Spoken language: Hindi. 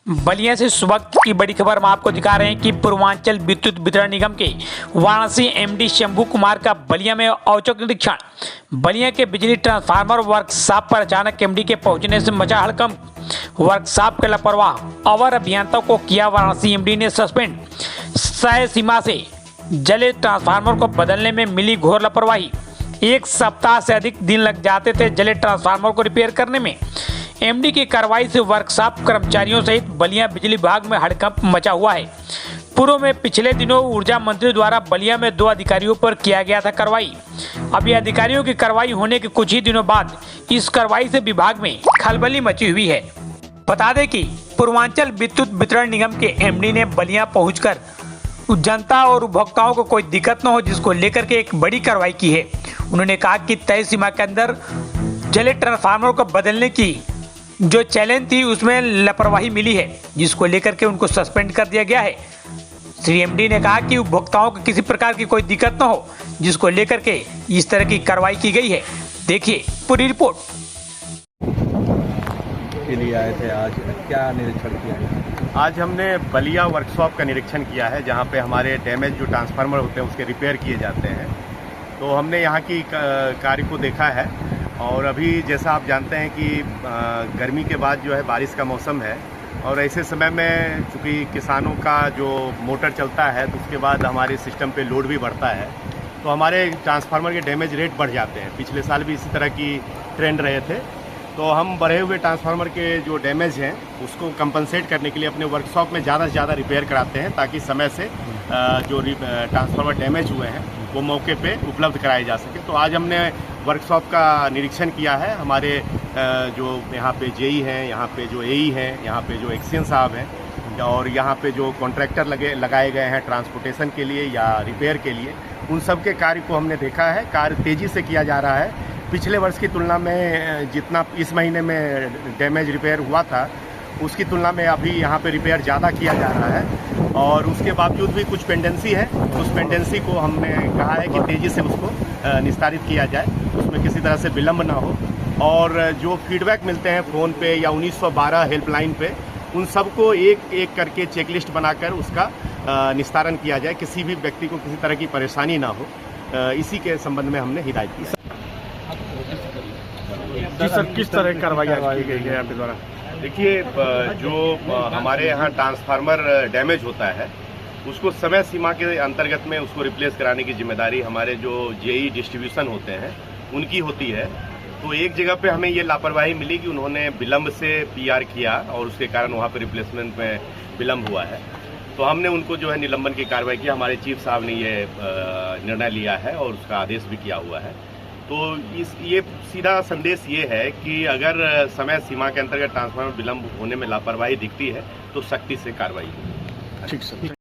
बलिया से इस वक्त की बड़ी खबर हम आपको दिखा रहे हैं कि पूर्वांचल विद्युत वितरण निगम के वाराणसी एमडी शंभू कुमार का बलिया में औचक निरीक्षण। बलिया के बिजली ट्रांसफार्मर वर्कशॉप पर अचानक एमडी के पहुंचने से मचा हड़कंप। वर्कशॉप के लापरवाह अवर अभियंता को किया वाराणसी एमडी ने सस्पेंड। तय सीमा से जले ट्रांसफार्मर को बदलने में मिली घोर लापरवाही। एक सप्ताह से अधिक दिन लग जाते थे जले ट्रांसफार्मर को रिपेयर करने में। एमडी की कार्रवाई से वर्कशॉप कर्मचारियों सहित बलिया बिजली विभाग में हड़कंप मचा हुआ है। पूर्व में पिछले दिनों ऊर्जा मंत्री द्वारा बलिया में 2 अधिकारियों पर किया गया था कार्रवाई। अभी अधिकारियों की कार्रवाई होने के कुछ ही दिनों बाद इस कार्रवाई से विभाग में खलबली मची हुई है। बता दें कि पूर्वांचल विद्युत वितरण निगम के एमडी ने बलिया पहुंचकर जनता और उपभोक्ताओं को कोई दिक्कत न हो, जिसको लेकर के एक बड़ी कार्रवाई की है। उन्होंने कहा कि तय सीमा के अंदर जले ट्रांसफार्मर को बदलने की जो चैलेंज थी उसमें लापरवाही मिली है, जिसको लेकर के उनको सस्पेंड कर दिया गया है। श्री एमडी ने कहा कि उपभोक्ताओं को किसी प्रकार की कोई दिक्कत न हो, जिसको लेकर के इस तरह की कार्रवाई की गई है। देखिए पूरी रिपोर्ट। के लिए आए थे, आज क्या निरीक्षण किया है? आज हमने बलिया वर्कशॉप का निरीक्षण किया है, जहां पे हमारे डैमेज जो ट्रांसफार्मर होते हैं उसके रिपेयर किए जाते हैं। तो हमने यहां की कार्य को देखा है और अभी जैसा आप जानते हैं कि गर्मी के बाद जो है बारिश का मौसम है और ऐसे समय में चूँकि किसानों का जो मोटर चलता है तो उसके बाद हमारे सिस्टम पे लोड भी बढ़ता है, तो हमारे ट्रांसफार्मर के डैमेज रेट बढ़ जाते हैं। पिछले साल भी इसी तरह की ट्रेंड रहे थे, तो हम बढ़े हुए ट्रांसफार्मर के जो डैमेज हैं उसको कंपनसेट करने के लिए अपने वर्कशॉप में ज़्यादा से ज़्यादा रिपेयर कराते हैं, ताकि समय से जो ट्रांसफार्मर डैमेज हुए हैं वो मौके पे उपलब्ध कराए जा सके। तो आज हमने वर्कशॉप का निरीक्षण किया है। हमारे जो यहाँ पे जेई हैं, यहाँ पे जो एई हैं, यहाँ पे जो एक्सीएन साहब हैं और यहाँ पे जो कॉन्ट्रैक्टर लगाए गए हैं ट्रांसपोर्टेशन के लिए या रिपेयर के लिए, उन सब के कार्य को हमने देखा है। कार्य तेज़ी से किया जा रहा है। पिछले वर्ष की तुलना में जितना इस महीने में डैमेज रिपेयर हुआ था उसकी तुलना में अभी यहाँ पे रिपेयर ज़्यादा किया जा रहा है और उसके बावजूद भी कुछ पेंडेंसी है। उस पेंडेंसी को हमने कहा है कि तेज़ी से उसको निस्तारित किया जाए, उसमें किसी तरह से विलम्ब ना हो। और जो फीडबैक मिलते हैं फ़ोन पे या 1912 हेल्पलाइन पे, उन सबको एक एक करके चेकलिस्ट बनाकर उसका निस्तारण किया जाए, किसी भी व्यक्ति को किसी तरह की परेशानी ना हो। इसी के संबंध में हमने हिदायत की। जी सर, किस तरह की कार्रवाई की गई है आपके द्वारा? देखिए, जो हमारे यहाँ ट्रांसफार्मर डैमेज होता है उसको समय सीमा के अंतर्गत में उसको रिप्लेस कराने की जिम्मेदारी हमारे जो जेई डिस्ट्रीब्यूशन होते हैं उनकी होती है। तो एक जगह पे हमें ये लापरवाही मिली कि उन्होंने विलम्ब से पीआर किया और उसके कारण वहाँ पे रिप्लेसमेंट में विलम्ब हुआ है। तो हमने उनको जो है निलंबन की कार्रवाई की। हमारे चीफ साहब ने ये निर्णय लिया है और उसका आदेश भी किया हुआ है। तो ये सीधा संदेश ये है कि अगर समय सीमा के अंतर्गत ट्रांसफार्मर विलम्ब होने में लापरवाही दिखती है तो सख्ती से कार्रवाई होगी। ठीक सर।